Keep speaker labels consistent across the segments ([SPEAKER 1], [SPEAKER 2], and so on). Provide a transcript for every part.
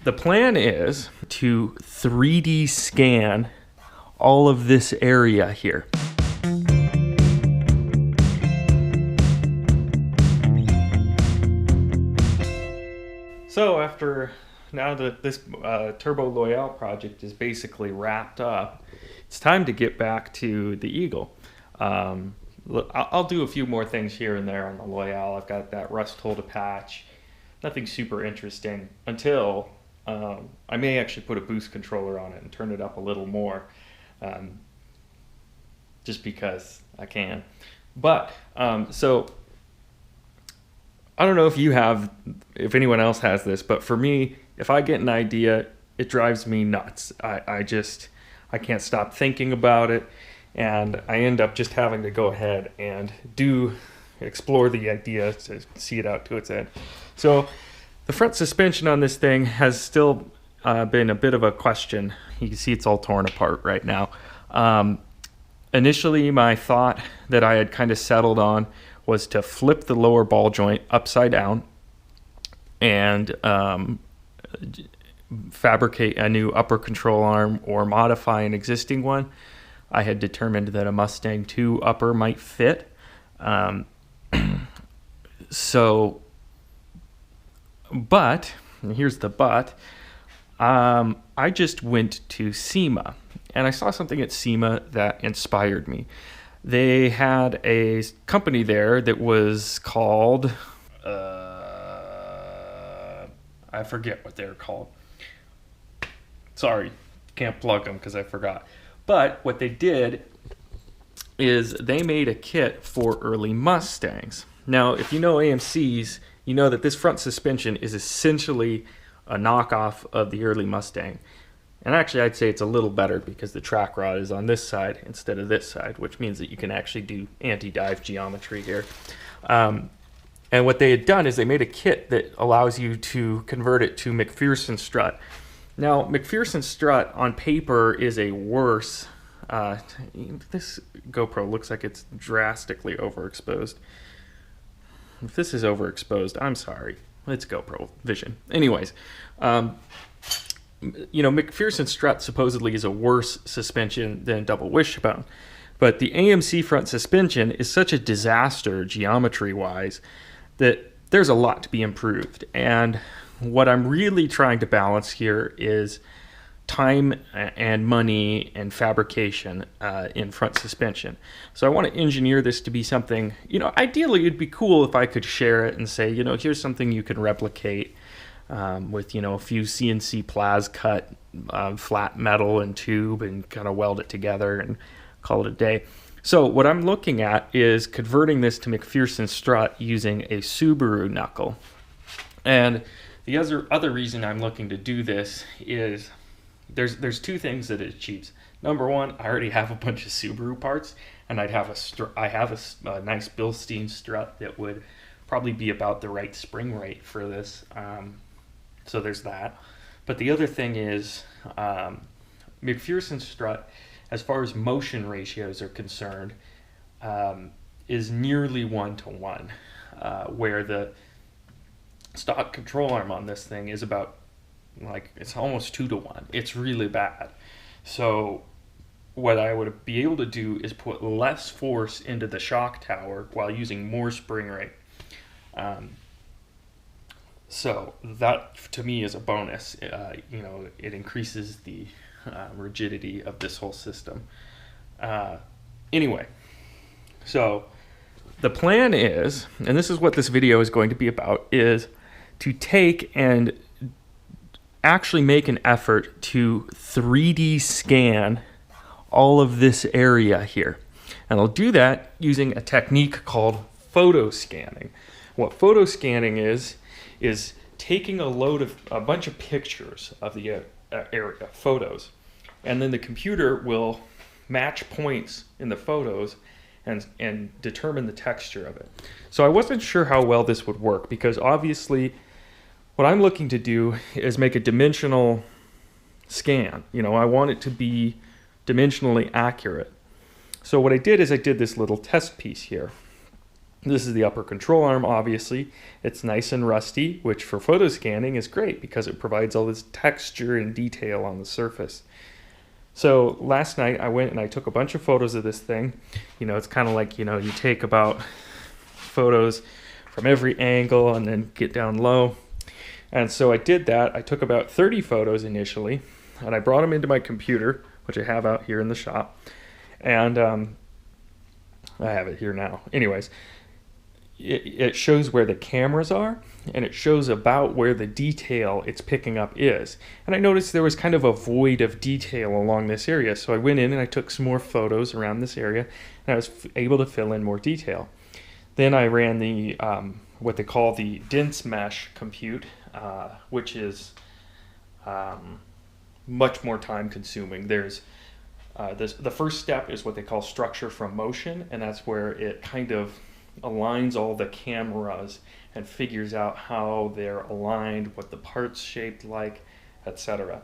[SPEAKER 1] the plan is to 3D scan all of this area here. So now that this Turbo Loyale project is basically wrapped up, it's time to get back to the Eagle. I'll do a few more things here and there on the Loyale. I've got that rust hole to patch. Nothing super interesting until I may actually put a boost controller on it and turn it up a little more, just because I can. But so I don't know if anyone else has this, but for me, if I get an idea, it drives me nuts. I can't stop thinking about it, and I end up just having to go ahead and explore the idea to see it out to its end. So the front suspension on this thing has still been a bit of a question. You can see it's all torn apart right now. Initially, my thought that I had kind of settled on was to flip the lower ball joint upside down and fabricate a new upper control arm or modify an existing one. I had determined that a Mustang 2 upper might fit. But, and here's the but, I just went to SEMA, and I saw something at SEMA that inspired me. They had a company there that was called, I forget what they're called. Sorry, can't plug them because I forgot. But what they did is they made a kit for early Mustangs. Now, if you know AMCs, you know that this front suspension is essentially a knockoff of the early Mustang. And actually, I'd say it's a little better because the track rod is on this side instead of this side, which means that you can actually do anti-dive geometry here. And what they had done is they made a kit that allows you to convert it to McPherson strut. Now, McPherson strut on paper is a worse. This GoPro looks like it's drastically overexposed. If this is overexposed, I'm sorry. It's GoPro vision. Anyways, McPherson strut supposedly is a worse suspension than double wishbone. But the AMC front suspension is such a disaster geometry-wise that there's a lot to be improved. And what I'm really trying to balance here is time and money and fabrication in front suspension. So I want to engineer this to be something, ideally it'd be cool if I could share it and say, here's something you can replicate with, a few CNC plas cut flat metal and tube and kind of weld it together and call it a day. So what I'm looking at is converting this to McPherson strut using a Subaru knuckle. And the other reason I'm looking to do this is there's two things that it achieves. Number one, I already have a bunch of Subaru parts, and I have a nice Bilstein strut that would probably be about the right spring rate for this. So there's that. But the other thing is McPherson strut, as far as motion ratios are concerned, is nearly 1-to-1, where the stock control arm on this thing is about, it's almost 2-to-1. It's really bad. So what I would be able to do is put less force into the shock tower while using more spring rate. So that, to me, is a bonus. It increases the rigidity of this whole system. Anyway, so the plan is, and this is what this video is going to be about, is to take and actually make an effort to 3D scan all of this area here. And I'll do that using a technique called photo scanning. What photo scanning is taking a bunch of pictures of the area, photos, and then the computer will match points in the photos and determine the texture of it. So I wasn't sure how well this would work because obviously what I'm looking to do is make a dimensional scan. I want it to be dimensionally accurate. So what I did is I did this little test piece here. This is the upper control arm, obviously. It's nice and rusty, which for photo scanning is great because it provides all this texture and detail on the surface. So last night I went and I took a bunch of photos of this thing. You know, it's kind of like, you know, you take about photos from every angle and then get down low. And so I did that. I took about 30 photos initially, and I brought them into my computer, which I have out here in the shop. And I have it here now. Anyways, it shows where the cameras are, and it shows about where the detail it's picking up is. And I noticed there was kind of a void of detail along this area, so I went in and I took some more photos around this area, and I was able to fill in more detail. Then I ran the what they call the dense mesh compute, which is much more time consuming. There's the first step is what they call structure from motion, and that's where it kind of aligns all the cameras and figures out how they're aligned, what the parts shaped like, etc.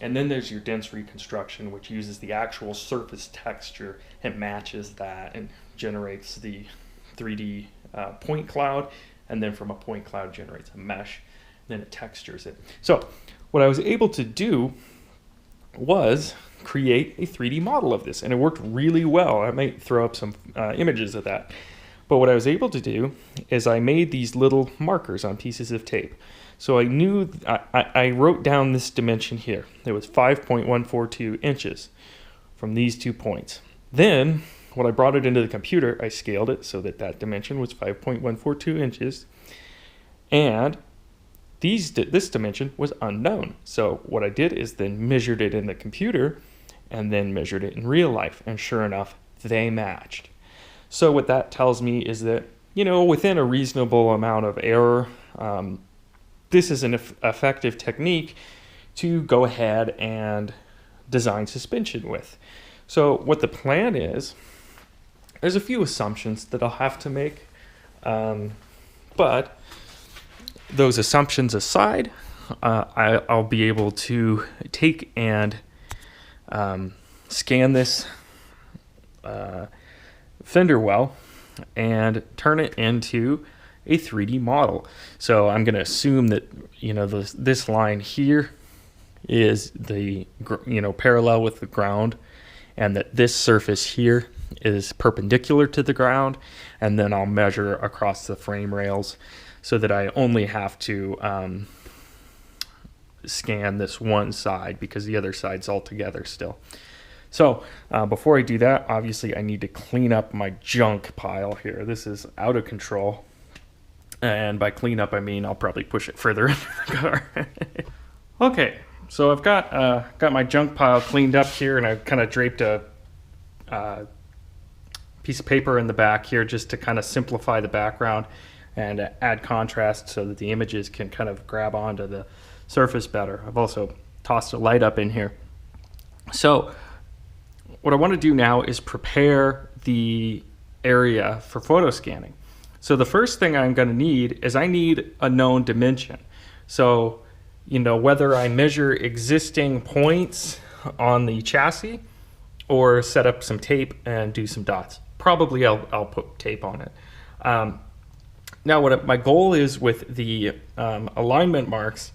[SPEAKER 1] And then there's your dense reconstruction, which uses the actual surface texture and matches that and generates the 3D point cloud, and then from a point cloud generates a mesh, then it textures it. So what I was able to do was create a 3D model of this, and it worked really well. I might throw up some images of that. But what I was able to do is I made these little markers on pieces of tape. So I knew, I wrote down this dimension here. It was 5.142 inches from these 2 points. Then, when I brought it into the computer, I scaled it so that that dimension was 5.142 inches. And this dimension was unknown. So what I did is then measured it in the computer and then measured it in real life. And sure enough, they matched. So what that tells me is that, you know, within a reasonable amount of error, this is an effective technique to go ahead and design suspension with. So what the plan is, there's a few assumptions that I'll have to make, but those assumptions aside, I'll be able to take and scan this fender well and turn it into a 3D model. So I'm going to assume that, you know, this line here is the, you know, parallel with the ground, and that this surface here is perpendicular to the ground, and then I'll measure across the frame rails so that I only have to scan this one side because the other side's all together still. So before I do that, obviously I need to clean up my junk pile here. This is out of control. And by clean up, I mean I'll probably push it further into the car. Okay, so I've got my junk pile cleaned up here, and I've kind of draped a piece of paper in the back here just to kind of simplify the background and add contrast so that the images can kind of grab onto the surface better. I've also tossed a light up in here. So what I want to do now is prepare the area for photo scanning. So the first thing I'm going to need is I need a known dimension. So, you know, whether I measure existing points on the chassis or set up some tape and do some dots. Probably I'll put tape on it. Now what my goal is with the alignment marks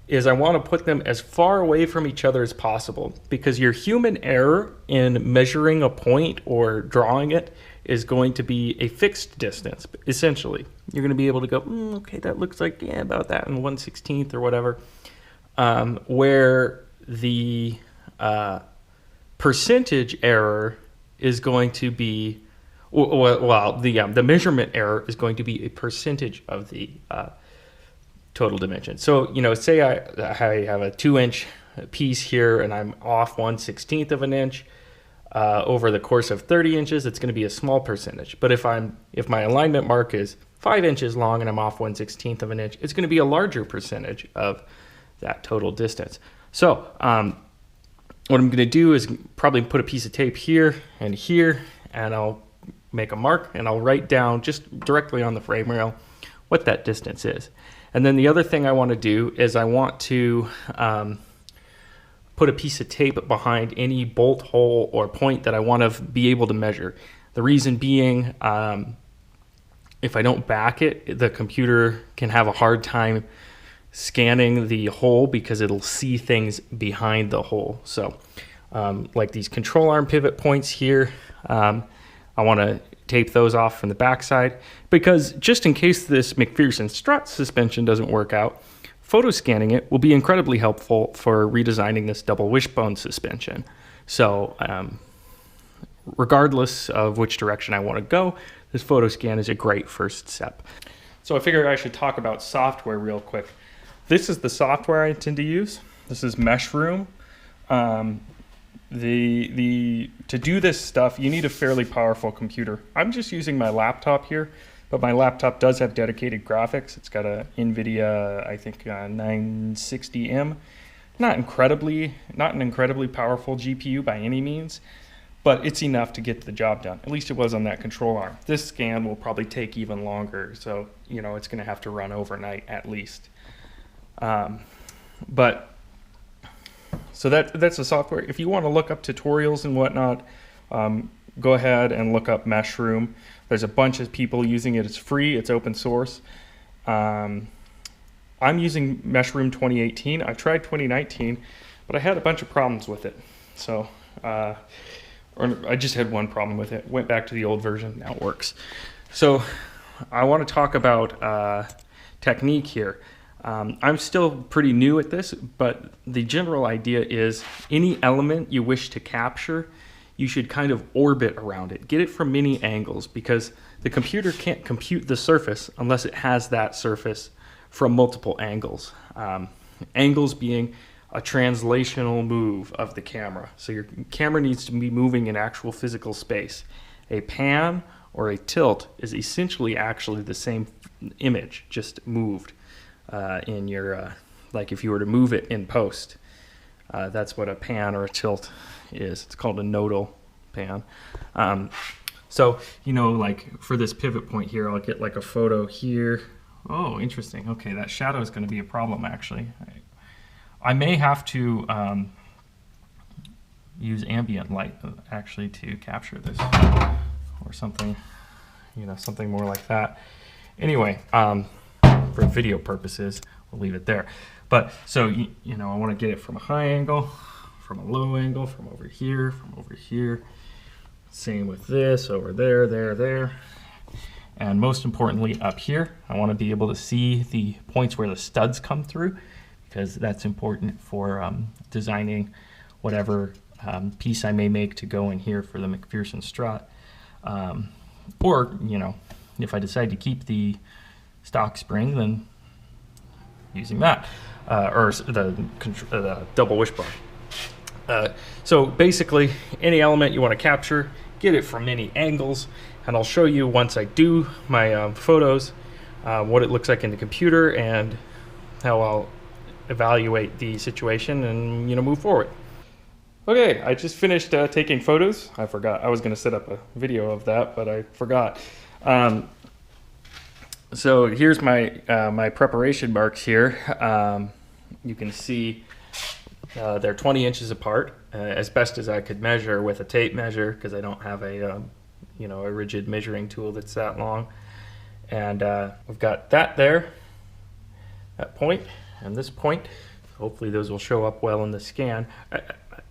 [SPEAKER 1] is I want to put them as far away from each other as possible, because your human error in measuring a point or drawing it is going to be a fixed distance, essentially. You're going to be able to go, okay, that looks like, yeah, about that in 1/16 or whatever, where the percentage error is going to be, well, the measurement error is going to be a percentage of the total dimension. So, you know, say I have a 2-inch piece here and I'm off 1/16 of an inch. Over the course of 30 inches, it's going to be a small percentage. But if my alignment mark is 5 inches long and I'm off 1/16 of an inch, it's going to be a larger percentage of that total distance. So what I'm going to do is probably put a piece of tape here, and I'll make a mark and I'll write down just directly on the frame rail what that distance is. And then the other thing I want to do is I want to put a piece of tape behind any bolt hole or point that I want to be able to measure. The reason being, if I don't back it, the computer can have a hard time scanning the hole because it'll see things behind the hole. So like these control arm pivot points here, I want to tape those off from the backside, because just in case this McPherson strut suspension doesn't work out, photo scanning it will be incredibly helpful for redesigning this double wishbone suspension. So regardless of which direction I want to go, this photo scan is a great first step. So I figured I should talk about software real quick. This is the software I intend to use. This is Meshroom. To do this stuff, you need a fairly powerful computer. I'm just using my laptop here, but my laptop does have dedicated graphics. It's got a NVIDIA, I think, 960M. Not an incredibly powerful GPU by any means, but it's enough to get the job done. At least it was on that control arm. This scan will probably take even longer, so it's going to have to run overnight at least. So that's the software. If you want to look up tutorials and whatnot, go ahead and look up Meshroom. There's a bunch of people using it. It's free. It's open source. I'm using Meshroom 2018. I tried 2019, but I had a bunch of problems with it. So, or I just had one problem with it. Went back to the old version. Now it works. So I want to talk about technique here. I'm still pretty new at this, but the general idea is any element you wish to capture, you should kind of orbit around it. Get it from many angles, because the computer can't compute the surface unless it has that surface from multiple angles. Angles being a translational move of the camera. So your camera needs to be moving in actual physical space. A pan or a tilt is essentially actually the same image, just moved. In your, like if you were to move it in post, that's what a pan or a tilt is. It's called a nodal pan. So, like for this pivot point here, I'll get like a photo here. Oh, interesting. Okay, that shadow is going to be a problem actually. I may have to use ambient light actually to capture this, or something, something more like that. Anyway, for video purposes, we'll leave it there. But so, I want to get it from a high angle, from a low angle, from over here, from over here. Same with this, over there, there. And most importantly, up here, I want to be able to see the points where the studs come through, because that's important for designing whatever piece I may make to go in here for the McPherson strut. Or, if I decide to keep the stock spring, then using that, or the double wishbone. So basically, any element you want to capture, get it from many angles, and I'll show you once I do my photos what it looks like in the computer and how I'll evaluate the situation and move forward. Okay, I just finished taking photos. I forgot. I was going to set up a video of that, but I forgot. So here's my my preparation marks here. You can see they're 20 inches apart, as best as I could measure with a tape measure, because I don't have a a rigid measuring tool that's that long. And we've got that there, that point, and this point. Hopefully those will show up well in the scan.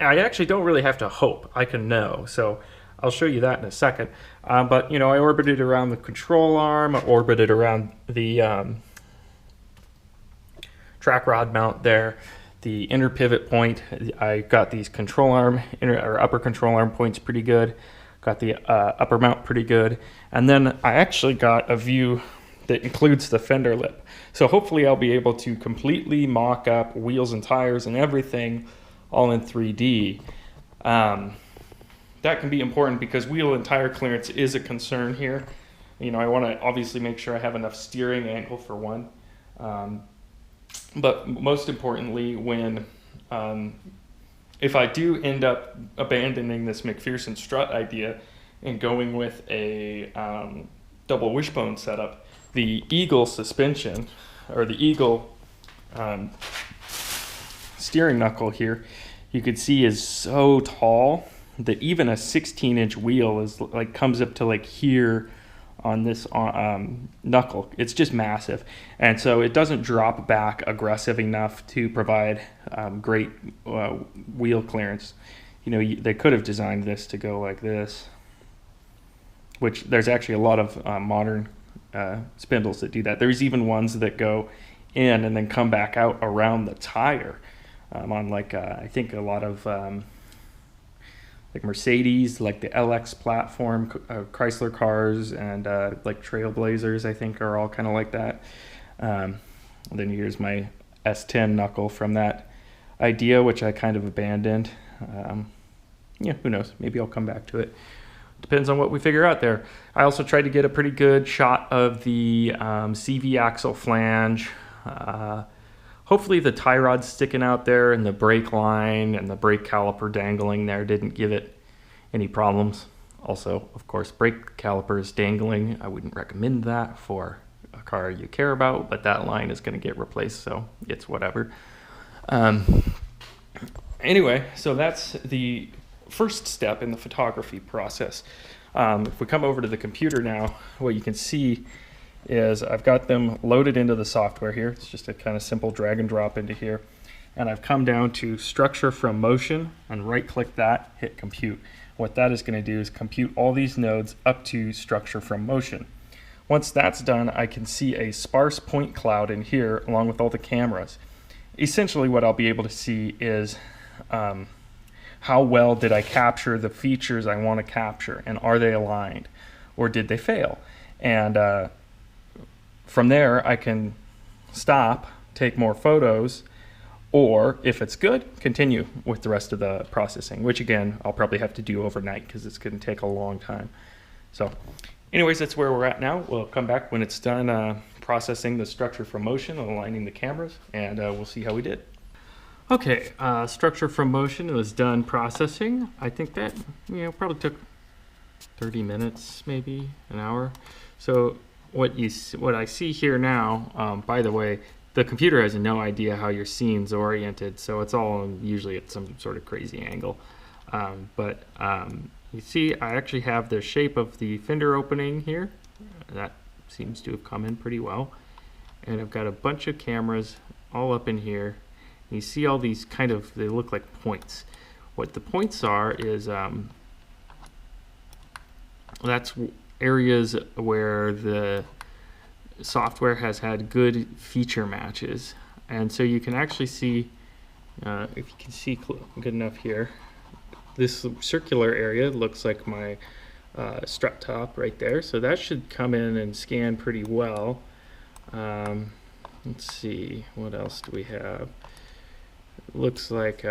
[SPEAKER 1] I actually don't really have to hope. I can know. So I'll show you that in a second. But I orbited around the control arm, I orbited around the track rod mount there, the inner pivot point. I got these control arm, or upper control arm points pretty good. Got the upper mount pretty good. And then I actually got a view that includes the fender lip. So hopefully I'll be able to completely mock up wheels and tires and everything all in 3D. That can be important because wheel and tire clearance is a concern here. I want to obviously make sure I have enough steering angle for one. But most importantly, when if I do end up abandoning this McPherson strut idea and going with a double wishbone setup, the Eagle suspension, or the Eagle steering knuckle here, you could see is so tall that even a 16-inch wheel is comes up to here on this knuckle. It's just massive, and so it doesn't drop back aggressive enough to provide great wheel clearance. You know, they could have designed this to go like this, which there's actually a lot of modern spindles that do that. There's even ones that go in and then come back out around the tire on like I think a lot of like Mercedes, like the LX platform, Chrysler cars, and like Trailblazers, I think, are all kind of like that. Then here's my S10 knuckle from that idea, which I kind of abandoned. Yeah, who knows? Maybe I'll come back to it. Depends on what we figure out there. I also tried to get a pretty good shot of the CV axle flange. Hopefully the tie rod's sticking out there and the brake line and the brake caliper dangling there didn't give it any problems. Also, of course, brake calipers dangling, I wouldn't recommend that for a car you care about, but that line is going to get replaced, so it's whatever. Anyway, so that's the first step in the photography process. If we come over to the computer now, what you can see is I've got them loaded into the software here. It's just a kind of simple drag and drop into here. And I've come down to structure from motion and right click that, hit compute. What that is going to do is compute all these nodes up to structure from motion. Once that's done, I can see a sparse point cloud in here along with all the cameras. Essentially what I'll be able to see is how well did I capture the features I want to capture, and are they aligned or did they fail? And from there, I can stop, take more photos, or if it's good, continue with the rest of the processing, which again, I'll probably have to do overnight because it's going to take a long time. So anyways, that's where we're at now. We'll come back when it's done processing the structure from motion and aligning the cameras, and we'll see how we did. Okay, structure from motion was done processing. I think that, probably took 30 minutes, maybe an hour. So what I see here now, by the way, the computer has no idea how your scene's oriented, so it's all usually at some sort of crazy angle. But you see, I actually have the shape of the fender opening here. That seems to have come in pretty well. And I've got a bunch of cameras all up in here. And you see all these they look like points. What the points are is that's areas where the software has had good feature matches, and so you can actually see, if you can see good enough here, this circular area looks like my strut top right there, so that should come in and scan pretty well. Let's see, what else do we have? It looks like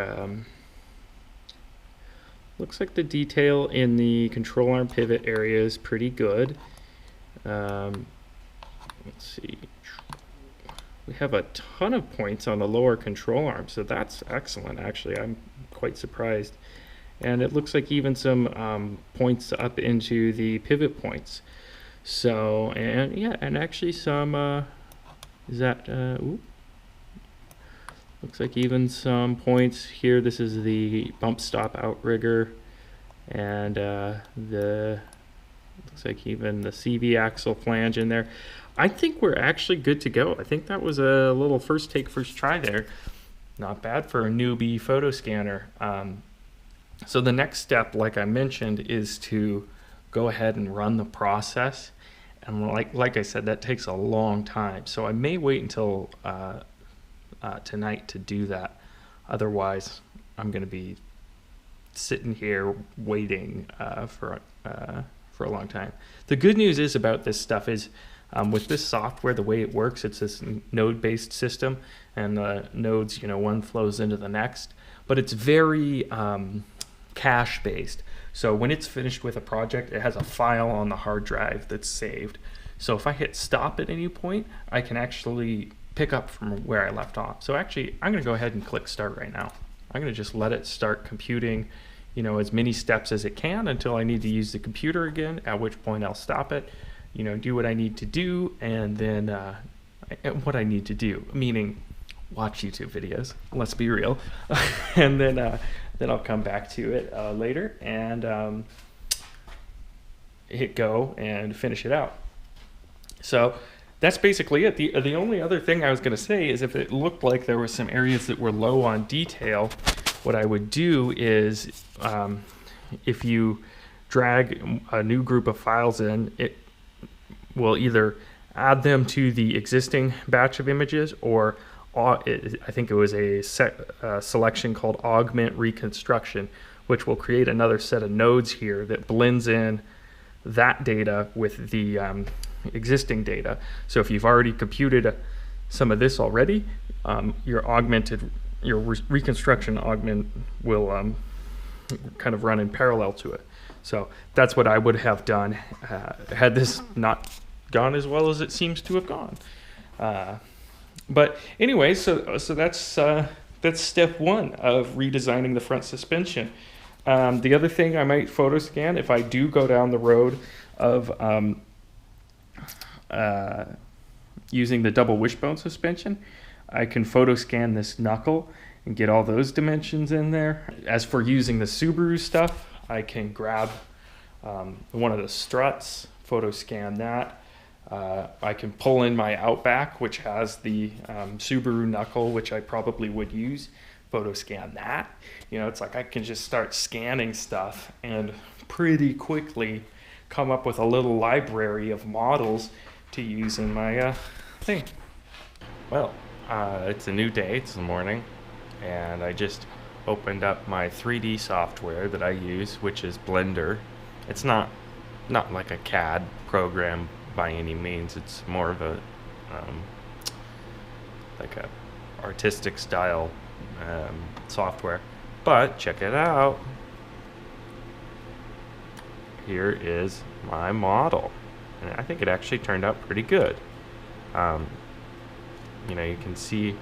[SPEAKER 1] the detail in the control arm pivot area is pretty good. Let's see. We have a ton of points on the lower control arm, so that's excellent. Actually, I'm quite surprised. And it looks like even some points up into the pivot points. So, and yeah, and actually some, looks like even some points here. This is the bump stop outrigger, and looks like even the CV axle flange in there. I think we're actually good to go. I think that was a little first try there. Not bad for a newbie photo scanner. So the next step, like I mentioned, is to go ahead and run the process. And like I said, that takes a long time. So I may wait until tonight to do that. Otherwise, I'm going to be sitting here waiting for a long time. The good news is about this stuff is with this software, the way it works, it's this node-based system, and the nodes, one flows into the next, but it's very cache-based. So when it's finished with a project, it has a file on the hard drive that's saved. So if I hit stop at any point, I can actually pick up from where I left off. So actually, I'm going to go ahead and click start right now. I'm going to just let it start computing, as many steps as it can until I need to use the computer again, at which point I'll stop it, do what I need to do, and then what I need to do, meaning watch YouTube videos, let's be real, and then I'll come back to it later, and hit go and finish it out. So that's basically it. The only other thing I was going to say is if it looked like there were some areas that were low on detail, what I would do is if you drag a new group of files in, it will either add them to the existing batch of images, or I think it was a selection called Augmented Reconstruction, which will create another set of nodes here that blends in that data with the existing data. So if you've already computed some of this already, your reconstruction augment will kind of run in parallel to it. So that's what I would have done had this not gone as well as it seems to have gone. But anyway, so that's step one of redesigning the front suspension. The other thing I might photo scan if I do go down the road of using the double wishbone suspension, I can photo scan this knuckle and get all those dimensions in there. As for using the Subaru stuff, I can grab one of the struts, photo scan that. I can pull in my Outback, which has the Subaru knuckle, which I probably would use, photo scan that. You know, it's like I can just start scanning stuff and pretty quickly come up with a little library of models to use in my thing. Well, it's a new day, it's the morning, and I just opened up my 3D software that I use, which is Blender. It's not like a CAD program by any means. It's more of a like a artistic style software. But check it out. Here is my model, and I think it actually turned out pretty good. You know, you can see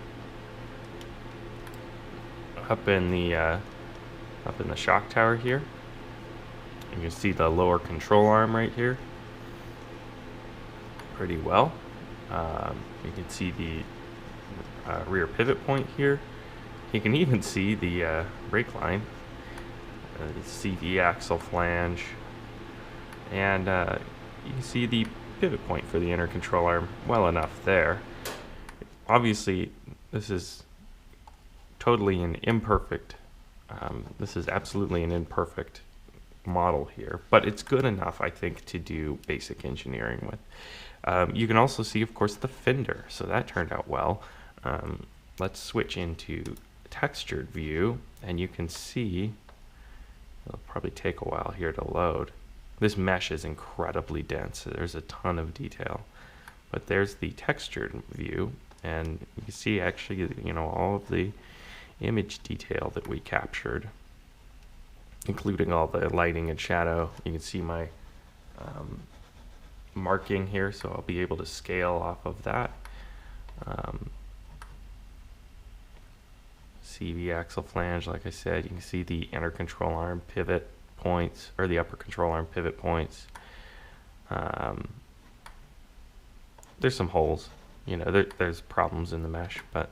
[SPEAKER 1] up in the shock tower here. You can see the lower control arm right here pretty well. You can see the rear pivot point here. You can even see the brake line. You see the axle flange, and you can see the pivot point for the inner control arm well enough there. Obviously, this is totally an imperfect. This is absolutely an imperfect model here, but it's good enough, I think, to do basic engineering with. You can also see, of course, the fender, so that turned out well. Let's switch into textured view, and you can see, it'll probably take a while here to load. This mesh is incredibly dense, so there's a ton of detail. But there's the textured view, and you can see actually, you know, all of the image detail that we captured, including all the lighting and shadow. You can see my marking here, so I'll be able to scale off of that. See the axle flange, like I said. You can see the inner control arm pivot points, or the upper control arm pivot points. There's some holes, you know, there's problems in the mesh, but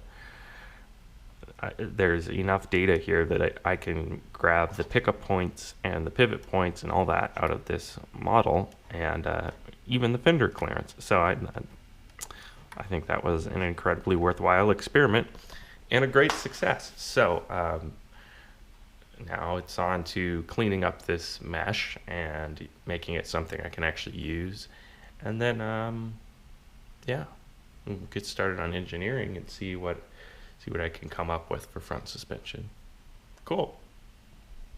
[SPEAKER 1] there's enough data here that I can grab the pickup points and the pivot points and all that out of this model, and even the fender clearance. So I think that was an incredibly worthwhile experiment and a great success. So now it's on to cleaning up this mesh and making it something I can actually use, and then yeah, we'll get started on engineering and see what I can come up with for front suspension. Cool.